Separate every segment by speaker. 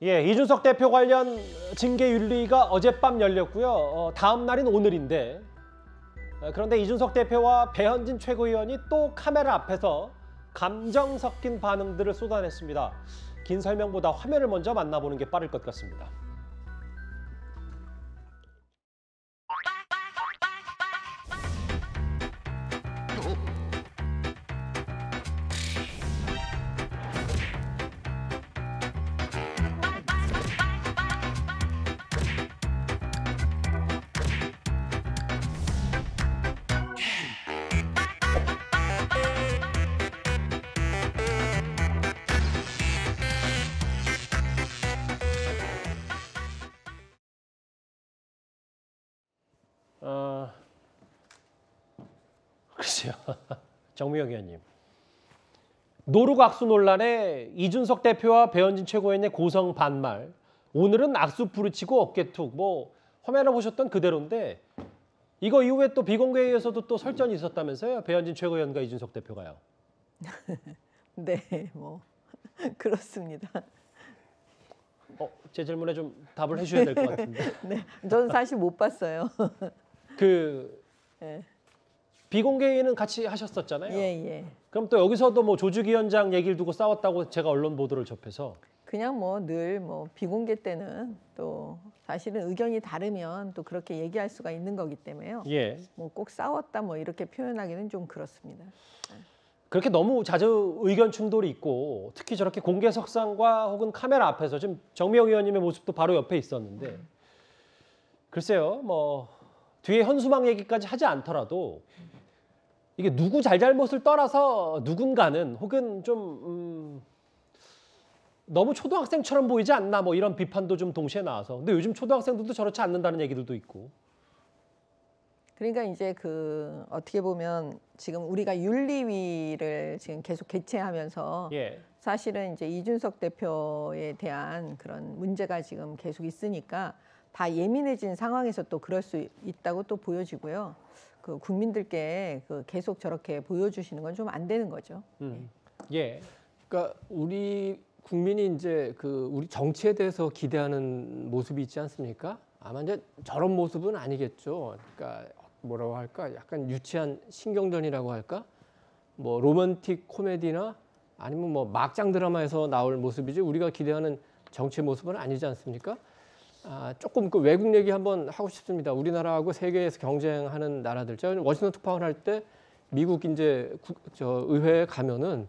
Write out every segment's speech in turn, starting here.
Speaker 1: 예, 이준석 대표 관련 징계 윤리가 어젯밤 열렸고요. 다음 날인 오늘인데 그런데 이준석 대표와 배현진 최고위원이 또 카메라 앞에서 감정 섞인 반응들을 쏟아냈습니다. 긴 설명보다 화면을 먼저 만나보는 게 빠를 것 같습니다. 글쎄요. 정미영 의원님. 노룩 악수 논란에 이준석 대표와 배현진 최고위원의 고성 반말. 오늘은 악수 부르치고 어깨툭. 뭐 화면을 보셨던 그대로인데 이거 이후에 또 비공개회에서도 또 설전이 있었다면서요? 배현진 최고위원과 이준석 대표가요.
Speaker 2: 네, 뭐 그렇습니다.
Speaker 1: 제 질문에 좀 답을 해주셔야 될 것 같은데.
Speaker 2: 네, 저는 사실 못 봤어요.
Speaker 1: 네. 비공개회는 같이 하셨었잖아요.
Speaker 2: 예.
Speaker 1: 그럼 또 여기서도 뭐 조직위원장 얘기를 두고 싸웠다고 제가 언론 보도를 접해서.
Speaker 2: 그냥 뭐 늘 뭐 비공개 때는 또 사실은 의견이 다르면 또 그렇게 얘기할 수가 있는 거기 때문에요.
Speaker 1: 예.
Speaker 2: 뭐 꼭 싸웠다 뭐 이렇게 표현하기는 좀 그렇습니다.
Speaker 1: 그렇게 너무 자주 의견 충돌이 있고 특히 저렇게 공개석상과 혹은 카메라 앞에서 지금 정미영 의원님의 모습도 바로 옆에 있었는데 글쎄요, 뭐 뒤에 현수막 얘기까지 하지 않더라도 이게 누구 잘잘못을 떠나서 누군가는 혹은 좀 너무 초등학생처럼 보이지 않나 뭐 이런 비판도 좀 동시에 나와서 근데 요즘 초등학생들도 저렇지 않는다는 얘기들도 있고.
Speaker 2: 그러니까 이제 어떻게 보면 지금 우리가 윤리위를 지금 계속 개최하면서 사실은 이제 이준석 대표에 대한 그런 문제가 지금 계속 있으니까 다 예민해진 상황에서 또 그럴 수 있다고 또 보여지고요. 국민들께 계속 저렇게 보여주시는 건 좀 안 되는 거죠.
Speaker 3: 예. 그러니까 우리 국민이 이제 우리 정치에 대해서 기대하는 모습이 있지 않습니까? 아마 이제 저런 모습은 아니겠죠. 그러니까 뭐라고 할까? 약간 유치한 신경전이라고 할까? 뭐 로맨틱 코미디나 아니면 뭐 막장 드라마에서 나올 모습이지 우리가 기대하는 정치의 모습은 아니지 않습니까? 조금 외국 얘기 한번 하고 싶습니다. 우리나라하고 세계에서 경쟁하는 나라들. 제가 워싱턴 특파원 할 때 미국 이제 의회에 가면은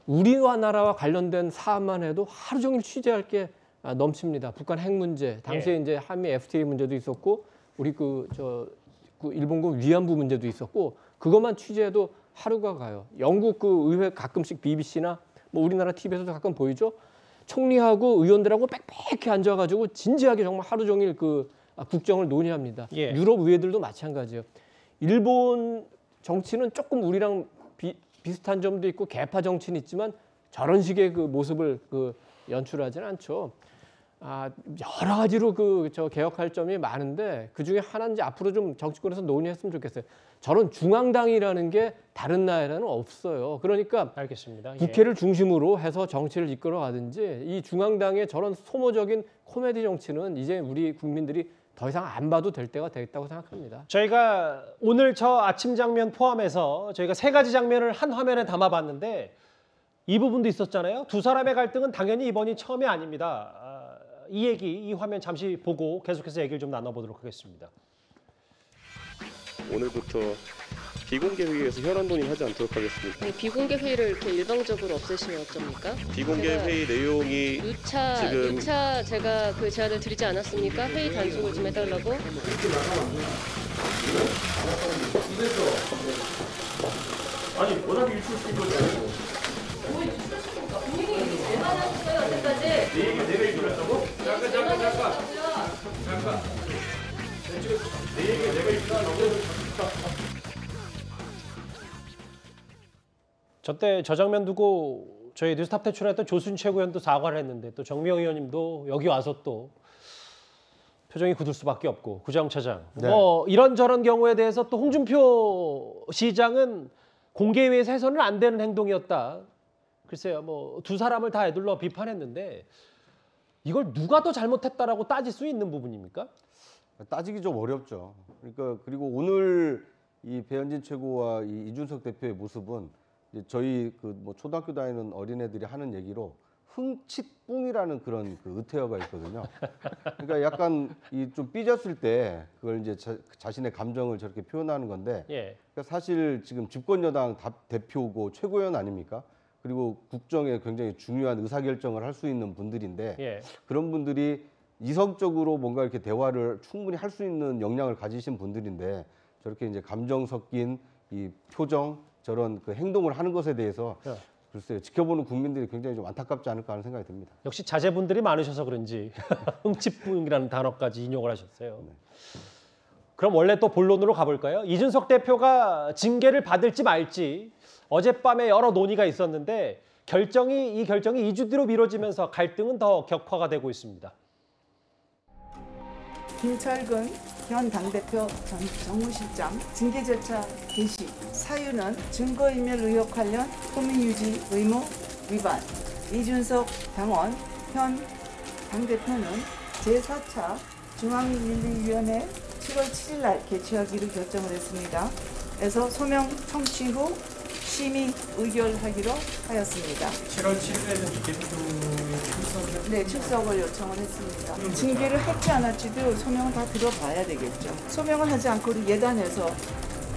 Speaker 3: 우리와 나라와 관련된 사안만 해도 하루 종일 취재할 게 넘칩니다. 북한 핵 문제, 당시에 이제 한미 FTA 문제도 있었고, 우리 일본군 위안부 문제도 있었고, 그것만 취재해도 하루가 가요. 영국 의회 가끔씩 BBC나 뭐 우리나라 TV에서도 가끔 보이죠. 총리하고 의원들하고 빽빽히 앉아가지고 진지하게 정말 하루 종일 국정을 논의합니다. 유럽 의회들도 마찬가지예요. 일본 정치는 조금 우리랑 비슷한 점도 있고 개파 정치는 있지만 저런 식의 모습을 연출하지는 않죠. 여러 가지로 개혁할 점이 많은데 그 중에 하나인지 앞으로 좀 정치권에서 논의했으면 좋겠어요. 저런 중앙당이라는 게 다른 나라에는 없어요. 그러니까
Speaker 1: 알겠습니다.
Speaker 3: 국회를 중심으로 해서 정치를 이끌어 가든지 이 중앙당의 저런 소모적인 코미디 정치는 이제 우리 국민들이 더 이상 안 봐도 될 때가 됐다고 생각합니다.
Speaker 1: 저희가 오늘 저 아침 장면 포함해서 저희가 3가지 장면을 한 화면에 담아봤는데 이 부분도 있었잖아요. 두 사람의 갈등은 당연히 이번이 처음이 아닙니다. 이 화면 잠시 보고 계속해서 얘기를 좀 나눠보도록 하겠습니다.
Speaker 4: 오늘부터 비공개 회의에서 혈안 논의하지 않도록 하겠습니다.
Speaker 5: 아니, 비공개 회의를 이렇게 일방적으로 없애시면 어쩝니까?
Speaker 4: 비공개 회의 내용이
Speaker 5: 누차 제가 그 제안을 드리지 않았습니까? 회의 단속을 좀 해달라고?
Speaker 6: 아니 워낙 유출시킨 거잖아요.
Speaker 5: 뭐 유출시킵니까? 본인이 제 말 하셨어요 여태까지.
Speaker 6: 내 얘기 내가 이끌었다고? 잠깐. 내 얘기 내가 이끌었다고?
Speaker 1: 저때 저 장면 두고 저희 뉴스탑 퇴출했던 조순 최고위원도 사과를 했는데 또 정미영 의원님도 여기 와서 또 표정이 굳을 수밖에 없고 구정차장 뭐 이런저런 경우에 대해서 또 홍준표 시장은 공개회에서 해서는 안 되는 행동이었다. 글쎄요, 뭐 두 사람을 다 애둘러 비판했는데 이걸 누가 더 잘못했다라고 따질 수 있는 부분입니까?
Speaker 7: 따지기 좀 어렵죠. 그러니까 그리고 오늘 이 배현진 최고와 이 이준석 대표의 모습은 이제 저희 그 뭐 초등학교 다니는 어린애들이 하는 얘기로 흥칫뿡이라는 그런 그 의태어가 있거든요. 그러니까 약간 이 좀 삐졌을 때 그걸 이제 자신의 감정을 저렇게 표현하는 건데 그러니까 사실 지금 집권 여당 대표고 최고위원 아닙니까? 그리고 국정에 굉장히 중요한 의사결정을 할 수 있는 분들인데 그런 분들이 이성적으로 뭔가 이렇게 대화를 충분히 할 수 있는 역량을 가지신 분들인데 저렇게 이제 감정 섞인 이 표정 저런 그 행동을 하는 것에 대해서 글쎄요, 지켜보는 국민들이 굉장히 좀 안타깝지 않을까 하는 생각이 듭니다.
Speaker 1: 역시 자제분들이 많으셔서 그런지 흥칫뿡이라는 단어까지 인용을 하셨어요. 네. 그럼 원래 또 본론으로 가볼까요? 이준석 대표가 징계를 받을지 말지 어젯밤에 여러 논의가 있었는데 이 결정이 2주 뒤로 미뤄지면서 갈등은 더 격화가 되고 있습니다.
Speaker 8: 김철근 현 당대표 전 정무실장 징계 절차 개시 사유는 증거인멸 의혹 관련 호민유지 의무 위반. 이준석 당원 현 당대표는 제4차 중앙윤리위원회 7월 7일 날 개최하기로 결정을 했습니다. 그래서 소명 청취 후 심의 의결하기로 하였습니다.
Speaker 6: 7월 7일에는 대표의 출석을
Speaker 8: 네, 출석을 요청을 했습니다. 징계를 할지 안 할지도 소명을 다 들어봐야 되겠죠. 소명을 하지 않고 예단해서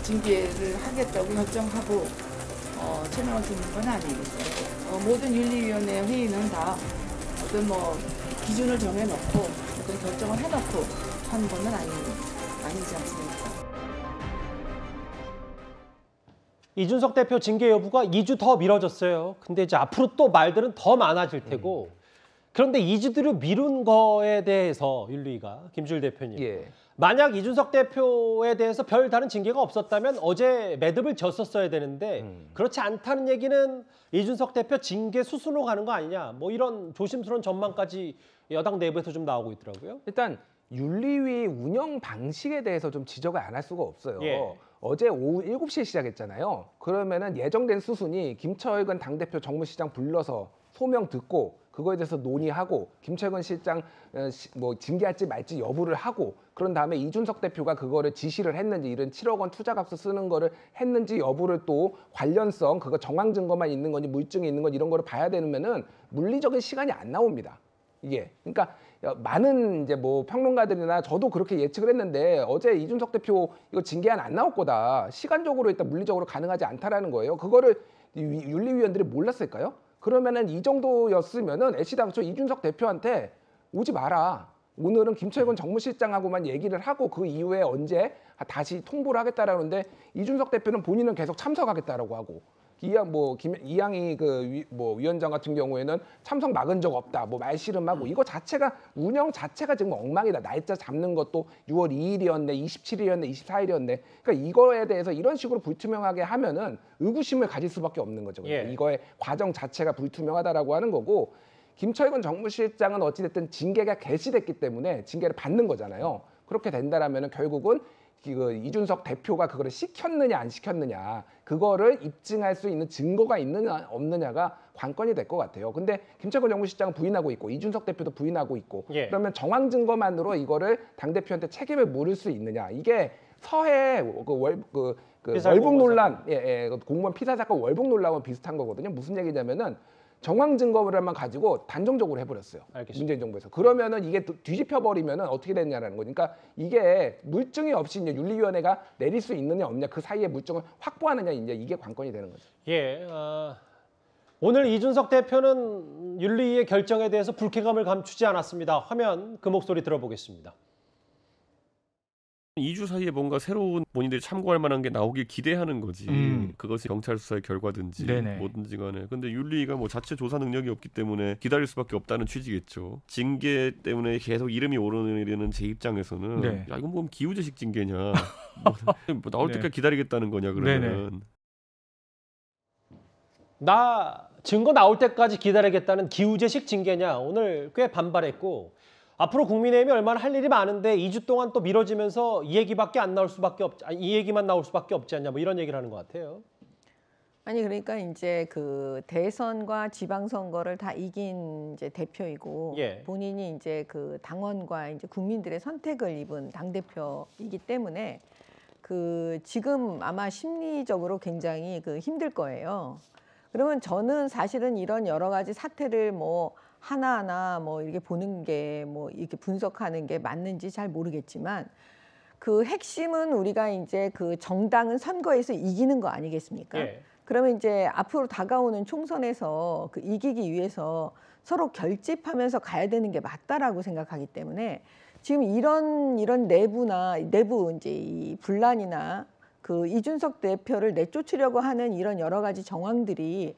Speaker 8: 징계를 하겠다고 결정하고 소명을 듣는 건 아니겠죠. 모든 윤리위원회 회의는 다 어떤 뭐 기준을 정해놓고 어떤 결정을 해놓고 하는 건 아니지 않습니까?
Speaker 1: 이준석 대표 징계 여부가 2주 더 미뤄졌어요. 근데 이제 앞으로 또 말들은 더 많아질 테고 그런데 2주 뒤로 미룬 거에 대해서 윤리위가 김주일 대표님 만약 이준석 대표에 대해서 별 다른 징계가 없었다면 어제 매듭을 졌었어야 되는데 그렇지 않다는 얘기는 이준석 대표 징계 수순으로 가는 거 아니냐 뭐 이런 조심스러운 전망까지 여당 내부에서 좀 나오고 있더라고요.
Speaker 9: 일단 윤리위 운영 방식에 대해서 좀 지적을 안 할 수가 없어요. 어제 오후 7시에 시작했잖아요. 그러면은 예정된 수순이 김철근 당대표 정무실장 불러서 소명 듣고 그거에 대해서 논의하고 김철근 실장 뭐 징계할지 말지 여부를 하고 그런 다음에 이준석 대표가 그거를 지시를 했는지 이런 7억 원 투자각서 쓰는 거를 했는지 여부를 또 관련성 그거 정황 증거만 있는 건지 물증이 있는 건지 이런 거를 봐야 되면은 물리적인 시간이 안 나옵니다. 이게 그러니까 많은 이제 뭐 평론가들이나 저도 그렇게 예측을 했는데 어제 이준석 대표 이거 징계안 안 나올 거다. 시간적으로 일단 물리적으로 가능하지 않다라는 거예요. 그거를 윤리위원들이 몰랐을까요? 그러면은 이 정도였으면은 애시당초 이준석 대표한테 오지 마라. 오늘은 김철근 정무실장하고만 얘기를 하고 그 이후에 언제 다시 통보를 하겠다라는데 이준석 대표는 본인은 계속 참석하겠다라고 하고 이양희 위원장 같은 경우에는 참석 막은 적 없다. 뭐 말씨름하고 이거 자체가 운영 자체가 지금 엉망이다. 날짜 잡는 것도 6월 2일이었네, 27일이었네, 24일이었네. 그러니까 이거에 대해서 이런 식으로 불투명하게 하면은 의구심을 가질 수밖에 없는 거죠. 그러니까 이거의 과정 자체가 불투명하다라고 하는 거고 김철근 정무실장은 어찌됐든 징계가 개시됐기 때문에 징계를 받는 거잖아요. 그렇게 된다라면은 결국은 이준석 대표가 그거를 시켰느냐 안 시켰느냐 그거를 입증할 수 있는 증거가 있느냐 없느냐가 관건이 될 것 같아요. 근데 김철근 정무실장은 부인하고 있고 이준석 대표도 부인하고 있고 그러면 정황 증거만으로 이거를 당대표한테 책임을 물을 수 있느냐 이게 서해 월북 논란 공무원 피살 사건 월북 논란과 비슷한 거거든요. 무슨 얘기냐면은 정황 증거를만 가지고 단정적으로 해버렸어요. 알겠습니다. 문재인 정부에서. 그러면은 이게 뒤집혀 버리면은 어떻게 되느냐라는 거니까 그러니까 이게 물증이 없이 이제 윤리위원회가 내릴 수 있느냐 없느냐 그 사이에 물증을 확보하느냐 이제 이게 관건이 되는 거죠.
Speaker 1: 오늘 이준석 대표는 윤리위의 결정에 대해서 불쾌감을 감추지 않았습니다. 화면 그 목소리 들어보겠습니다.
Speaker 4: 2주 사이에 뭔가 새로운 본인들이 참고할 만한 게 나오길 기대하는 거지. 그것이 경찰 수사의 결과든지 뭐든지 간에. 근데 윤리위가 뭐 자체 조사 능력이 없기 때문에 기다릴 수밖에 없다는 취지겠죠. 징계 때문에 계속 이름이 오르는 제 입장에서는 야 이건 뭐 기우제식 징계냐. 뭐 나올 때까지 기다리겠다는 거냐 그러면.
Speaker 1: 나 증거 나올 때까지 기다리겠다는 기우제식 징계냐. 오늘 꽤 반발했고 앞으로 국민의힘이 얼마나 할 일이 많은데 2주 동안 또 미뤄지면서 이 얘기만 나올 수밖에 없지 않냐 뭐 이런 얘기를 하는 것 같아요.
Speaker 2: 아니 그러니까 이제 그 대선과 지방선거를 다 이긴 이제 대표이고 본인이 이제 그 당원과 이제 국민들의 선택을 입은 당 대표이기 때문에 그 지금 아마 심리적으로 굉장히 그 힘들 거예요. 그러면 저는 사실은 이런 여러 가지 사태를 뭐 하나하나 뭐 이렇게 보는 게 뭐 이렇게 분석하는 게 맞는지 잘 모르겠지만 그 핵심은 우리가 이제 그 정당은 선거에서 이기는 거 아니겠습니까? 그러면 이제 앞으로 다가오는 총선에서 그 이기기 위해서 서로 결집하면서 가야 되는 게 맞다라고 생각하기 때문에 지금 이런 내부 이제 이 분란이나 그 이준석 대표를 내쫓으려고 하는 이런 여러 가지 정황들이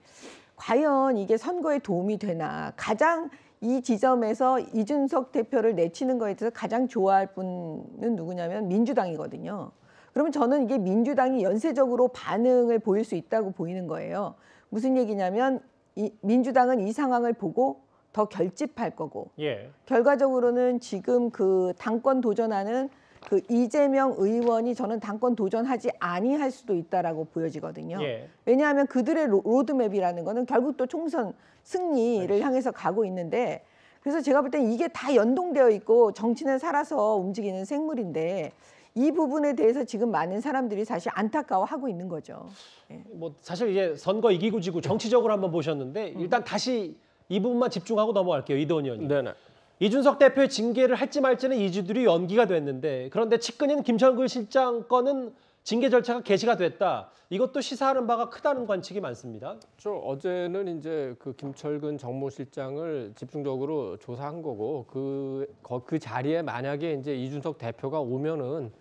Speaker 2: 과연 이게 선거에 도움이 되나. 가장 이 지점에서 이준석 대표를 내치는 거에 대해서 가장 좋아할 분은 누구냐면 민주당이거든요. 그러면 저는 이게 민주당이 연쇄적으로 반응을 보일 수 있다고 보이는 거예요. 무슨 얘기냐면 민주당은 이 상황을 보고 더 결집할 거고 결과적으로는 지금 그 당권 도전하는 그 이재명 의원이 저는 당권 도전하지 아니할 수도 있다라고 보여지거든요. 왜냐하면 그들의 로드맵이라는 거는 결국 또 총선 승리를 향해서 가고 있는데 그래서 제가 볼 때 이게 다 연동되어 있고 정치는 살아서 움직이는 생물인데 이 부분에 대해서 지금 많은 사람들이 사실 안타까워하고 있는 거죠.
Speaker 1: 뭐 사실 이제 선거 이기고 지고 정치적으로 한번 보셨는데 일단 다시 이 부분만 집중하고 넘어갈게요. 이도원 의원님.
Speaker 3: 네네.
Speaker 1: 이준석 대표의 징계를 할지 말지는 2주 뒤로 연기가 됐는데 그런데 측근인 김철근 실장 건은 징계 절차가 개시가 됐다. 이것도 시사하는 바가 크다는 관측이 많습니다.
Speaker 3: 어제는 이제 그 김철근 정무실장을 집중적으로 조사한 거고 그 자리에 만약에 이제 이준석 대표가 오면은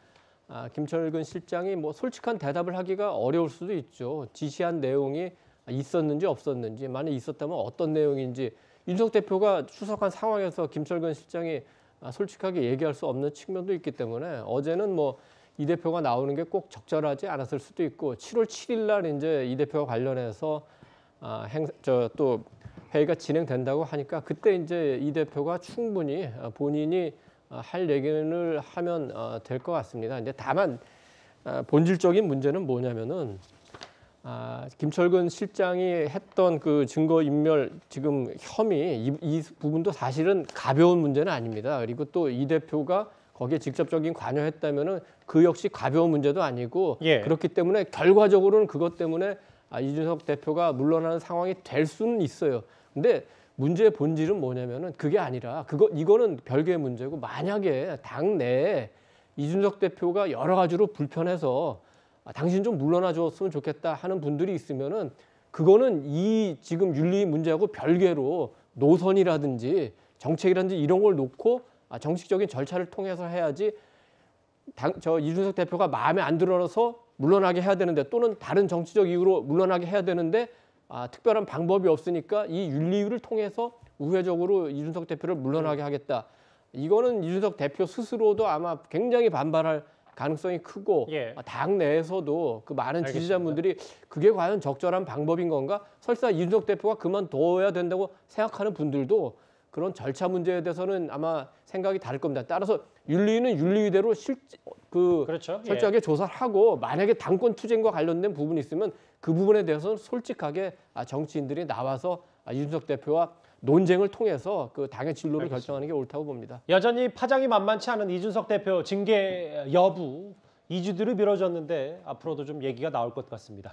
Speaker 3: 김철근 실장이 뭐 솔직한 대답을 하기가 어려울 수도 있죠. 지시한 내용이 있었는지 없었는지, 만약 있었다면 어떤 내용인지 이준석 대표가 출석한 상황에서 김철근 실장이 솔직하게 얘기할 수 없는 측면도 있기 때문에 어제는 뭐 이 대표가 나오는 게 꼭 적절하지 않았을 수도 있고 7월 7일 날 이제 이 대표와 관련해서 또 회의가 진행된다고 하니까 그때 이제 이 대표가 충분히 본인이 할 얘기를 하면 될 것 같습니다. 이제 다만 본질적인 문제는 뭐냐면은 김철근 실장이 했던 그 증거인멸 지금 혐의 이 부분도 사실은 가벼운 문제는 아닙니다. 그리고 또 이 대표가 거기에 직접적인 관여했다면은 그 역시 가벼운 문제도 아니고 그렇기 때문에 결과적으로는 그것 때문에 이준석 대표가 물러나는 상황이 될 수는 있어요. 근데 문제의 본질은 뭐냐면은 그게 아니라 이거는 별개의 문제고 만약에 당 내에 이준석 대표가 여러 가지로 불편해서 당신 좀 물러나 줬으면 좋겠다 하는 분들이 있으면은 그거는 이 지금 윤리 문제하고 별개로 노선이라든지 정책이라든지 이런 걸 놓고 정식적인 절차를 통해서 해야지 이준석 대표가 마음에 안 들어서 물러나게 해야 되는데 또는 다른 정치적 이유로 물러나게 해야 되는데 특별한 방법이 없으니까 이 윤리위를 통해서 우회적으로 이준석 대표를 물러나게 하겠다. 이거는 이준석 대표 스스로도 아마 굉장히 반발할 가능성이 크고 당 내에서도 그 많은 지지자분들이 그게 과연 적절한 방법인 건가? 설사 이준석 대표가 그만둬야 된다고 생각하는 분들도 그런 절차 문제에 대해서는 아마 생각이 다를 겁니다. 따라서 윤리위는 윤리위대로 철저하게 조사를 하고 만약에 당권 투쟁과 관련된 부분이 있으면 그 부분에 대해서는 솔직하게 정치인들이 나와서 이준석 대표와 논쟁을 통해서 그 당의 진로를 결정하는 게 옳다고 봅니다.
Speaker 1: 여전히 파장이 만만치 않은 이준석 대표 징계 여부 2주 뒤로 미뤄졌는데 앞으로도 좀 얘기가 나올 것 같습니다.